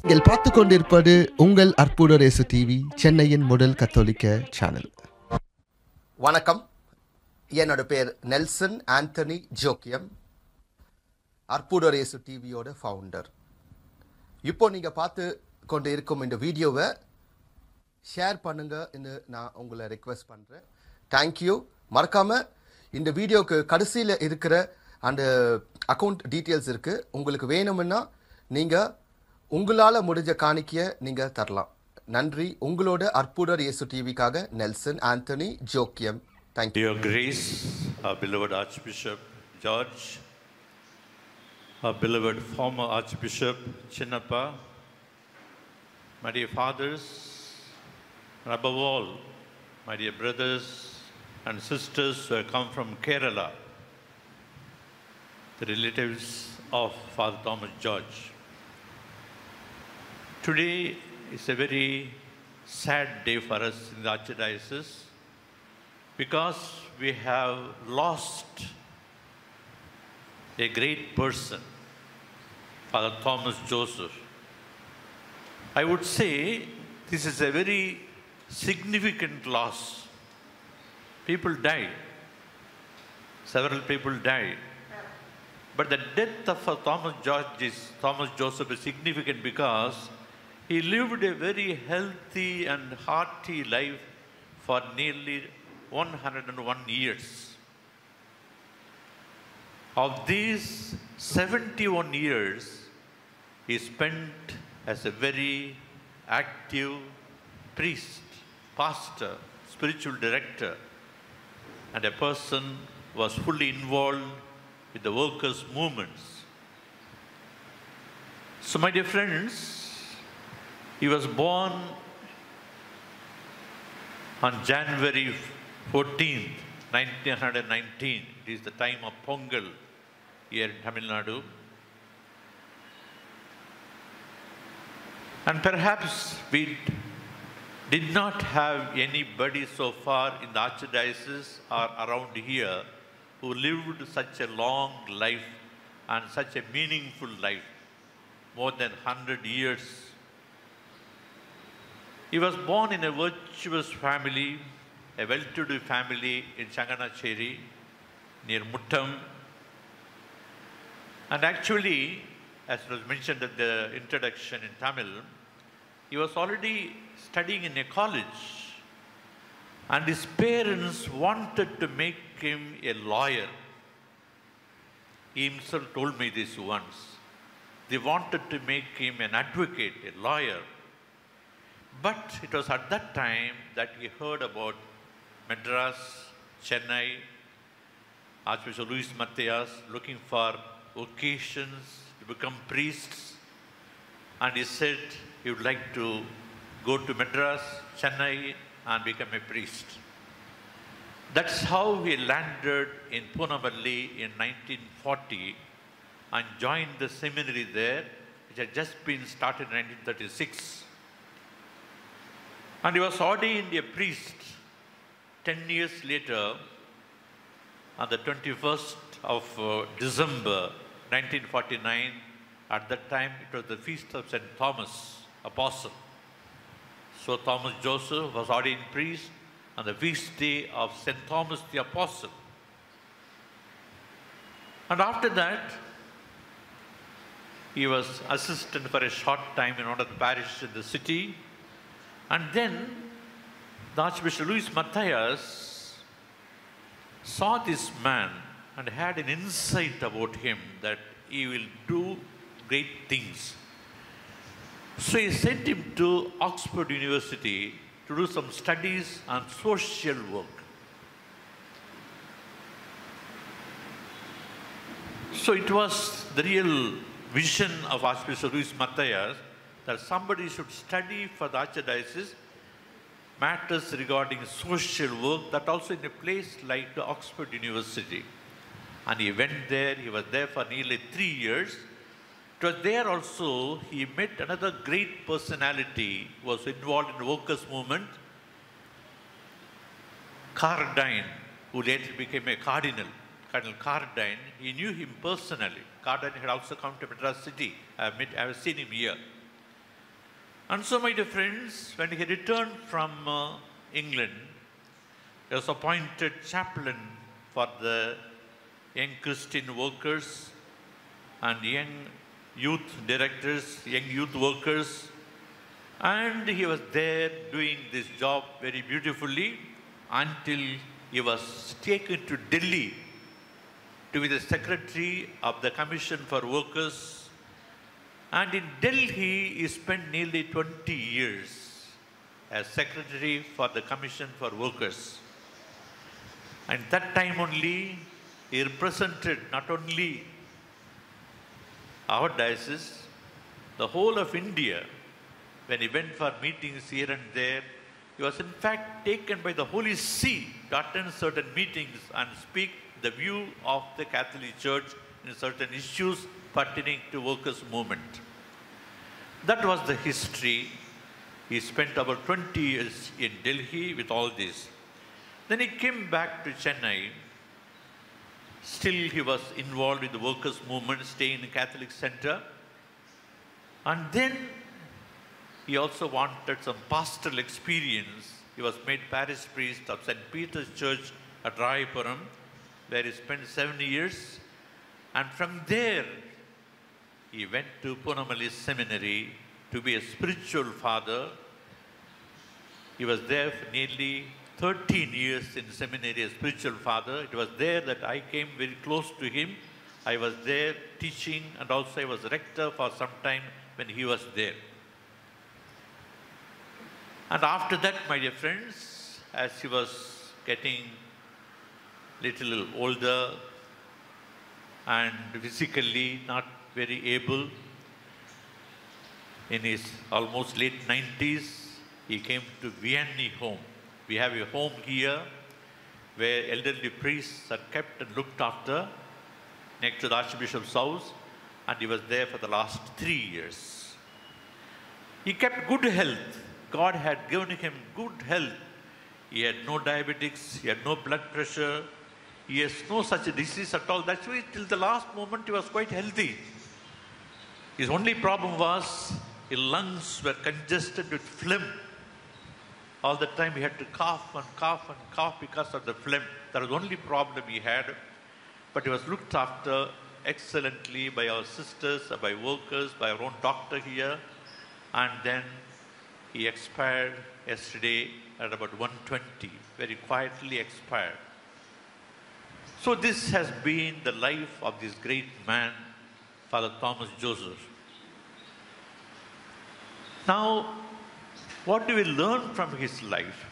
நீங்கள் பார்த்து கொண்டிருப்பது உங்கள் அற்புத ரேசு டிவி, சென்னையின் முதல் கத்தோலிக்க சேனல். வணக்கம். என்னோட பேர் நெல்சன் ஆண்டனி ஜோக்கியம், அற்புத ரேசு டிவியோட ஃபவுண்டர். இப்போ நீங்கள் பார்த்து கொண்டு இருக்கும் இந்த வீடியோவை ஷேர் பண்ணுங்கன்னு நான் உங்களை ரெக்வெஸ்ட் பண்ணுறேன். தேங்க்யூ. மறக்காமல் இந்த வீடியோவுக்கு கடைசியில் இருக்கிற அந்த அக்கௌண்ட் டீட்டெயில்ஸ் இருக்குது. உங்களுக்கு வேணும்னா நீங்கள் உங்களால் முடிஞ்ச காணிக்கையை நீங்கள் தரலாம். நன்றி. உங்களோட அற்புத இயேசு டிவிக்காக Nelson Antony Joachim. Thank you. Your Grace, our beloved Archbishop George, our beloved former Archbishop Chinnappa, my dear fathers, and above all, my dear brothers and sisters who have come from Kerala, the relatives of Father Thomas George. Today is a very sad day for us in the Archdiocese because we have lost a great person, Father Thomas Joseph. I would say this is a very significant loss. People died. Several people died. But the death of Thomas Joseph is significant because he lived a very healthy and hearty life for nearly 101 years. Of these 71 years, he spent as a very active priest, pastor, spiritual director, and a person who was fully involved with the workers' movements. So, my dear friends, he was born on January 14th, 1919. It is the time of Pongal here in Tamil Nadu. And perhaps we did not have anybody so far in the Archdiocese or around here who lived such a long life and such a meaningful life, more than 100 years. He was born in a virtuous family, a well-to-do family in Changanacheri, near Muttam. And actually, as was mentioned in the introduction in Tamil, he was already studying in a college. And his parents wanted to make him a lawyer. He himself told me this once. They wanted to make him an advocate, a lawyer. But it was at that time that he heard about Madras, Chennai, Archbishop Luis Matthias looking for vocations to become priests. And he said he would like to go to Madras, Chennai, and become a priest. That's how he landed in Punamalli in 1940 and joined the seminary there, which had just been started in 1936. And he was ordained a priest 10 years later, on the 21st of December 1949. At that time, it was the feast of St. Thomas Apostle. So Thomas Joseph was ordained priest on the feast day of St. Thomas the Apostle. And after that, he was assistant for a short time in one of the parishes in the city. And then the Archbishop Luis Matthias saw this man and had an insight about him that he will do great things. So he sent him to Oxford University to do some studies on social work. So it was the real vision of Archbishop Luis Matthias that somebody should study for the Archdiocese matters regarding social work, that also in a place like the Oxford University. And he went there, he was there for nearly 3 years. It was there also he met another great personality who was involved in the workers' movement, Cardine, who later became a cardinal, Cardinal Cardine. He knew him personally. Cardine had also come to Madras city. I have seen him here. And so, my dear friends, when he returned from England, he was appointed chaplain for the young Christian workers and young youth directors, young youth workers. And he was there doing this job very beautifully until he was taken to Delhi to be the secretary of the Commission for Workers. And in Delhi, he spent nearly 20 years as secretary for the Commission for Workers. And that time only, he represented not only our diocese, the whole of India. When he went for meetings here and there, he was in fact taken by the Holy See to attend certain meetings and speak the view of the Catholic Church in certain issues pertaining to workers' movement. That was the history. He spent about 20 years in Delhi with all this. Then he came back to Chennai. Still he was involved in the workers' movement, staying in the Catholic Center. And then he also wanted some pastoral experience. He was made parish priest of St. Peter's Church at Raipuram, where he spent 7 years. And from there, he went to Punamalli Seminary to be a spiritual father. He was there for nearly 13 years in seminary as spiritual father. It was there that I came very close to him. I was there teaching, and also I was rector for some time when he was there. And after that, my dear friends, as he was getting little older and physically not very able, in his almost late 90s, he came to Vianney home. We have a home here where elderly priests are kept and looked after next to the Archbishop's house, and he was there for the last 3 years. He kept good health. God had given him good health. He had no diabetics, he had no blood pressure, he has no such a disease at all. That's why till the last moment he was quite healthy. His only problem was his lungs were congested with phlegm. All the time he had to cough and cough and cough because of the phlegm. That was the only problem he had. But he was looked after excellently by our sisters, by workers, by our own doctor here. And then he expired yesterday at about 1:20, very quietly expired. So this has been the life of this great man, Father Thomas Joseph. Now, what do we learn from his life?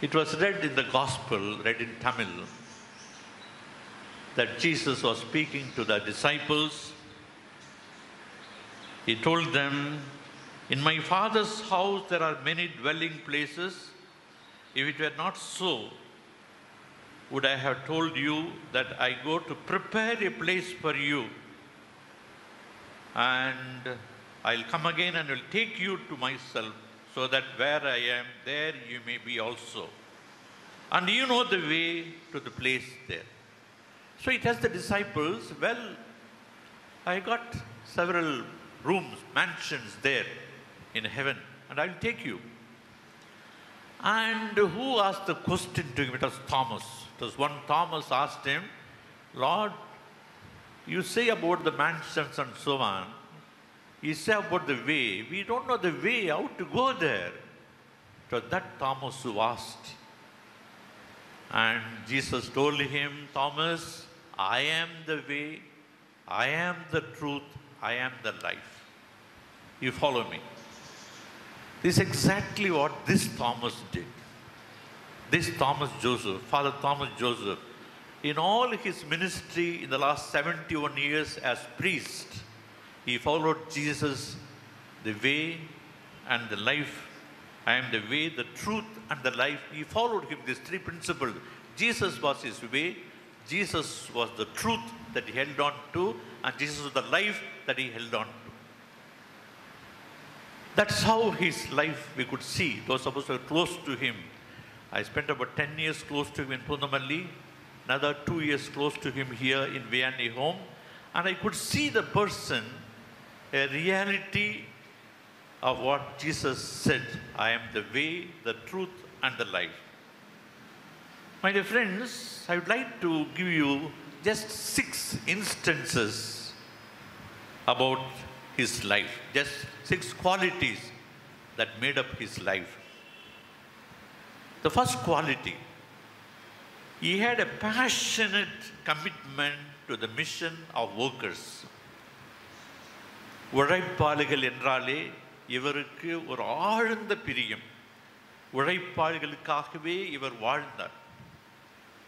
It was read in the Gospel, read in Tamil, that Jesus was speaking to the disciples. He told them, "In my Father's house there are many dwelling places. If it were not so, would I have told you that I go to prepare a place for you? And I'll come again and will take you to myself, so that where I am, there you may be also. And you know the way to the place there." So it tells the disciples, well, I got several rooms, mansions there in heaven, and I'll take you. And who asked the question to him? It was Thomas. It was one Thomas asked him, "Lord, you say about the mansions and so on. You say about the way. We don't know the way, how to go there." It was that Thomas who asked. And Jesus told him, "Thomas, I am the way, I am the truth, I am the life. You follow me." This is exactly what this Thomas did. This Thomas Joseph, Father Thomas Joseph, in all his ministry in the last 71 years as priest, he followed Jesus, the way and the life. I am the way, the truth, and the life. He followed him, these three principles. Jesus was his way, Jesus was the truth that he held on to, and Jesus was the life that he held on to. That's how his life we could see. Those of us who were close to him. I spent about 10 years close to him in Punamalli, another 2 years close to him here in Vianney home, and I could see the person, a reality of what Jesus said, I am the way, the truth, and the life. My dear friends, I would like to give you just 6 instances about his life, just 6 qualities that made up his life. The first quality, he had a passionate commitment to the mission of workers. உழைப்பாளிகள் என்றாலே இவருக்கு ஒரு ஆழ்ந்த பிரியம். உழைப்பாளிகளுக்காகவே இவர் வாழ்ந்தார்.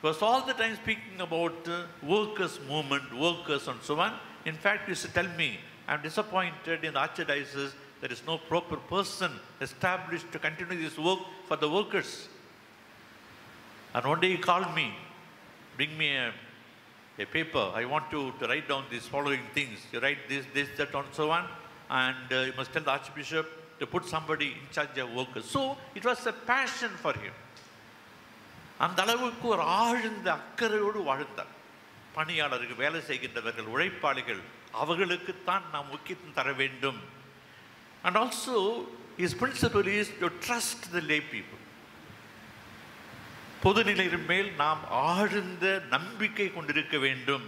He was all the time speaking about workers movement, workers and so on. In fact, he used to tell me, I am disappointed in the archdiocese there is no proper person established to continue this work for the workers. And one day he called me, bring me a paper. I want you to write down these following things. You write this, that, and so on. And you must tell the Archbishop to put somebody in charge of workers. So it was a passion for him. அந்த அளவுக்கு ஒரு ஆழ்ந்த அக்கறையோடு வாழ்ந்தார். பணியாளர்கள், வேலை செய்கின்றவர்கள், உழைப்பாளிகள், அவர்களுக்குத்தான் நாம் முக்கியத்துவம் தர வேண்டும். And also his principle is to trust the lay people. பொதுநிலையின் மேல் நாம் ஆழ்ந்த நம்பிக்கை கொண்டிருக்க வேண்டும்.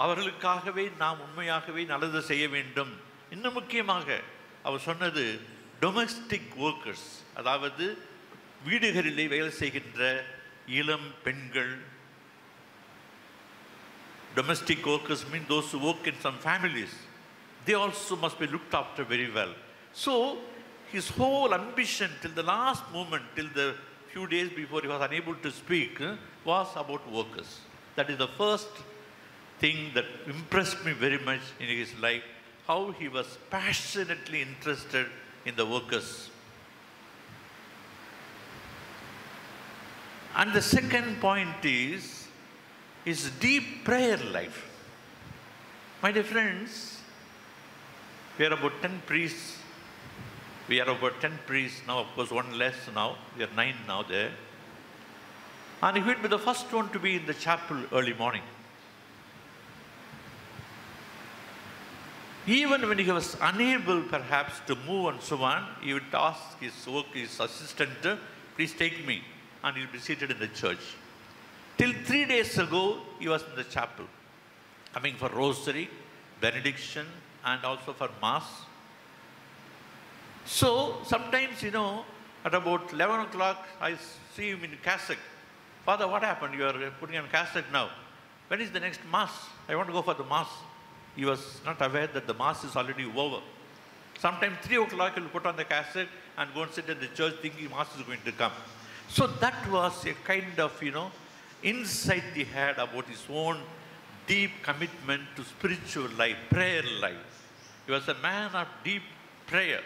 அவர்களுக்காகவே நாம் உண்மையாகவே நல்லது செய்ய வேண்டும். இன்னும் முக்கியமாக அவர் சொன்னது டொமெஸ்டிக் ஒர்க்கர்ஸ், அதாவது வீடுகளிலே வேலை செய்கின்ற இளம் பெண்கள். Domestic workers mean those who work in some families. They also must be looked after very well. So his whole ambition till the last moment, till the few days before he was unable to speak, was about workers. That is the first thing that impressed me very much in his life, how he was passionately interested in the workers. And the second point is his deep prayer life. My dear friends, we are about 10 priests. We are about 10 priests now, of course, one less now. We are 9 now there. And he would be the first one to be in the chapel early morning. Even when he was unable perhaps to move and so on, he would ask his assistant, please take me. And he will be seated in the church. Till 3 days ago, he was in the chapel, coming for rosary, benediction, and also for mass. So sometimes, at about 11 o'clock, I see him in cassock. Father, what happened? You are putting on cassock now. When is the next mass? I want to go for the mass. He was not aware that the mass is already over. Sometimes 3 o'clock, he will put on the cassock and go and sit in the church thinking mass is going to come. So that was a kind of, insight he had about his own deep commitment to spiritual life, prayer life. He was a man of deep prayer.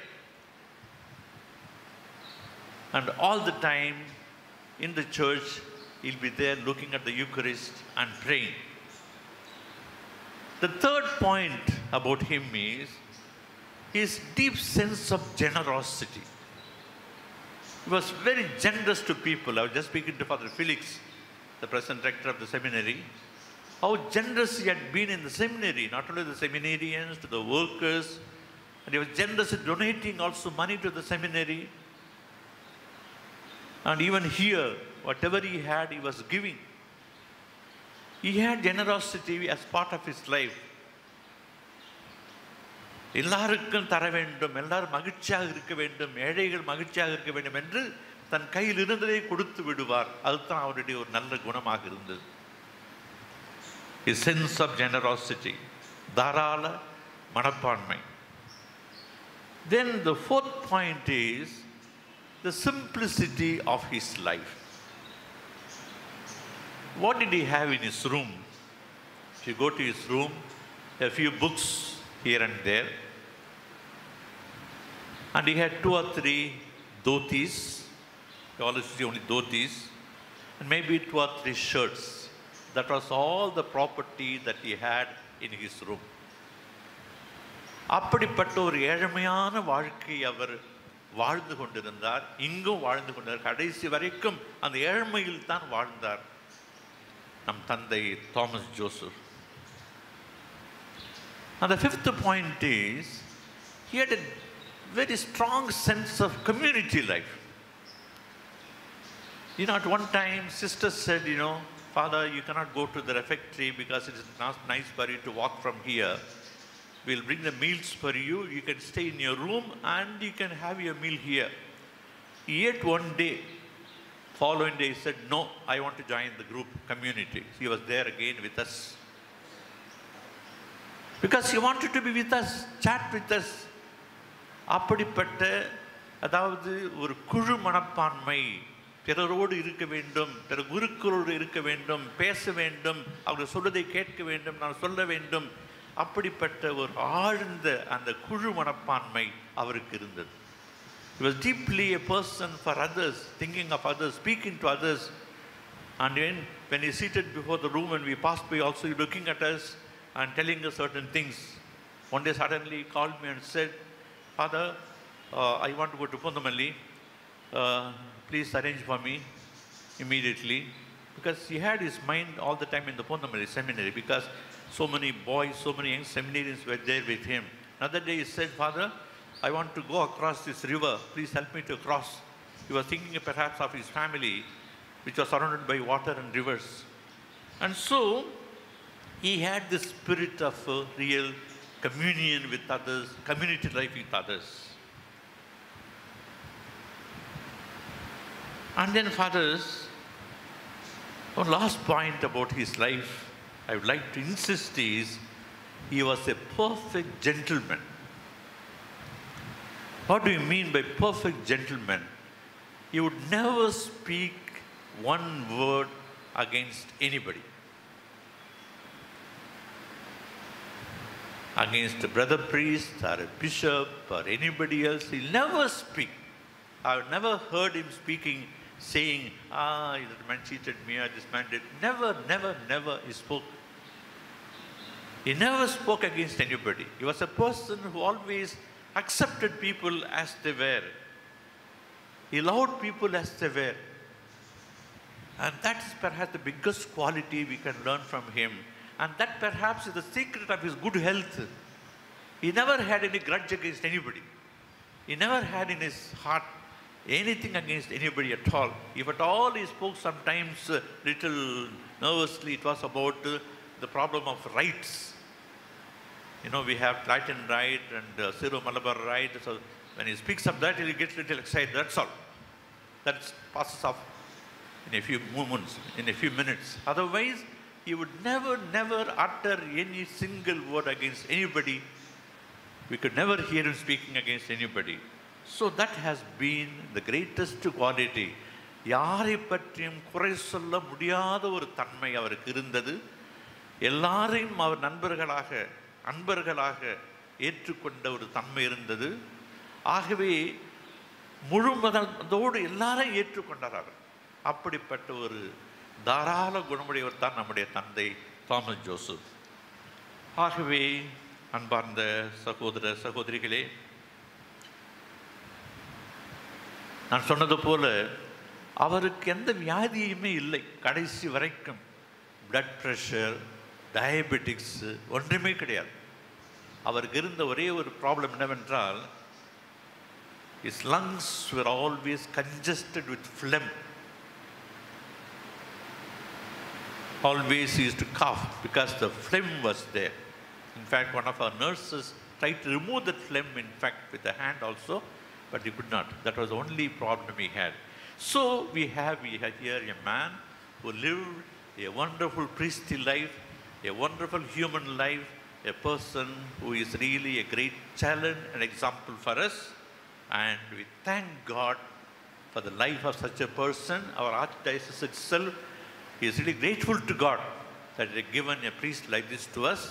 And all the time in the church, he'll be there looking at the Eucharist and praying. The third point about him is his deep sense of generosity. He was very generous to people. I was just speaking to Father Felix, the present rector of the seminary, how generous he had been in the seminary, not only the seminarians, to the workers, and he was generous in donating also money to the seminary. And even here, whatever he had, he was giving. He had generosity as part of his life. எல்லாருக்கும் தர வேண்டும், எல்லாரும் மகிழ்ச்சியாக இருக்க வேண்டும், ஏழைகள் மகிழ்ச்சியாக இருக்க வேண்டும் என்று தன் கையில் இருந்ததை கொடுத்து விடுவார். அதுதான் அவருடைய ஒரு நல்ல குணமாக இருந்தது. A sense of generosity, தாராள மனப்பான்மை. Then the fourth point is the simplicity of his life. What did he have in his room? If you go to his room, a few books here and there. And he had 2 or 3 dhotis. You always see only dhotis. And maybe 2 or 3 shirts. That was all the property that he had in his room. அப்படிப்பட்ட ஒரு ஏழ்மையான வாழ்க்கை அவர் வாழ்ந்து கொண்டிருந்தார். இங்கும் வாழ்ந்து கொண்டிருந்தார். கடைசி வரைக்கும் அந்த ஏழ்மையில் தான் வாழ்ந்தார் நம் தந்தை Thomas Joseph. And the fifth point is he had a very strong sense of community life. At one time, sister said, Father, you cannot go to the refectory because it is not nice for you to walk from here. We'll bring the meals for you. You can stay in your room and you can have your meal here. Yet one day, following day, he said, no, I want to join the group community. He was there again with us. Because he wanted to be with us, chat with us. அப்படிப்பட்ட அதாவது ஒரு குழு மனப்பான்மை, பிறரோடு இருக்க வேண்டும், பிற குருக்களோடு இருக்க வேண்டும், பேச வேண்டும், அவர்கள் சொல்வதை கேட்க வேண்டும், நான் சொல்ல வேண்டும், அப்படிப்பட்ட ஒரு ஆழ்ந்த அந்த குழு மனப்பான்மை அவருக்கு இருந்தது. He was deeply a person for others, thinking of others, speaking to others. And when he seated before the room and we passed by also, he looking at us and telling us certain things. One day suddenly he called me and said, Father, I want to go to Pondamalli. Please arrange for me immediately. Because he had his mind all the time in the Pondamalli seminary, because so many boys, so many young seminarians were there with him. Another day he said, Father, I want to go across this river. Please help me to cross. He was thinking perhaps of his family, which was surrounded by water and rivers. And so, he had the spirit of real communion with others, community life with others. And then, fathers, one last point about his life I would like to insist is, he was a perfect gentleman. What do you mean by perfect gentleman? He would never speak one word against anybody. Against a brother priest or a bishop or anybody else, he'll never speak. I've never heard him speaking, saying, that man cheated me, or this man did. Never, never, never he spoke. He never spoke against anybody. He was a person who always accepted people as they were. He loved people as they were. And that is perhaps the biggest quality we can learn from him. And that perhaps is the secret of his good health. He never had any grudge against anybody. He never had in his heart anything against anybody at all. If at all he spoke sometimes little nervously, it was about the problem of rights. We have Latin rite and Syro-Malabar rite. So when he speaks of that, he gets a little excited. That's all. That passes off in a few moments, in a few minutes. Otherwise, he would never, never utter any single word against anybody. We could never hear him speaking against anybody. So that has been the greatest quality. யாரை பற்றியும் குறை சொல்ல முடியாத ஒரு தன்மை அவருக்கு இருந்தது. எல்லாரையும் அவர் அன்பர்களாக ஏற்றுக்கொண்ட ஒரு தன்மை இருந்தது. ஆகவே முழுமதோடு எல்லாரையும் ஏற்றுக்கொண்டார் அவர். அப்படிப்பட்ட ஒரு தாராள குணமுடையவர் தான் நம்முடைய தந்தை தாமஸ் ஜோசப். ஆகவே அன்பார்ந்த சகோதர சகோதரிகளே, நான் சொன்னது போல அவருக்கு எந்த வியாதியுமே இல்லை கடைசி வரைக்கும். பிளட் ப்ரெஷர், டயபெட்டிக்ஸ் ஒன்றுமே கிடையாது. அவருக்கு இருந்த ஒரே ஒரு ப்ராப்ளம் என்னவென்றால், his lungs were always congested with phlegm. Always he used to cough because the phlegm was there. In fact, one of our nurses tried to remove that phlegm, in fact, with the hand also, but he could not. That was the only problem he had. So we have here a man who lived a wonderful priestly life, a wonderful human life, a person who is really a great challenge and example for us. And we thank God for the life of such a person. Our archdiocese itself is really grateful to God that He has given a priest like this to us,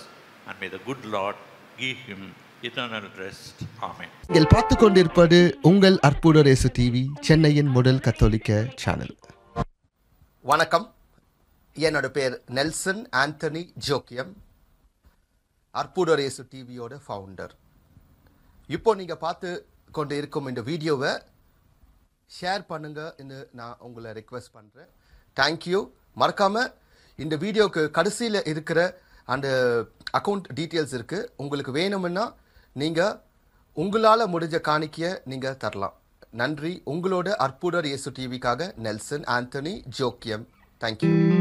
and may the good Lord give him eternal rest. Amen. நீங்கள் பார்த்து கொண்டிருப்பது உங்கள் அற்புதர் இயேசு TV, சென்னையின் முதல் கத்தோலிக்க channel. வணக்கம், என்னோட பேர் நெல்சன் ஆண்டனி ஜோக்கியம், அற்புதர் இயேசு டிவியோட ஃபவுண்டர். இப்போ நீங்கள் பார்த்து கொண்டு இருக்கும் இந்த வீடியோவை ஷேர் பண்ணுங்கன்னு நான் உங்களை ரெக்வெஸ்ட் பண்ணுறேன். தேங்க்யூ. மறக்காமல் இந்த வீடியோவுக்கு கடைசியில் இருக்கிற அந்த அக்கௌண்ட் டீட்டெயில்ஸ் இருக்குது. உங்களுக்கு வேணும்னா நீங்கள் உங்களால் முடிஞ்ச காணிக்கையை நீங்கள் தரலாம். நன்றி. உங்களோட அற்புதர் இயேசு டிவிக்காக நெல்சன் ஆண்டனி ஜோக்கியம். தேங்க்யூ.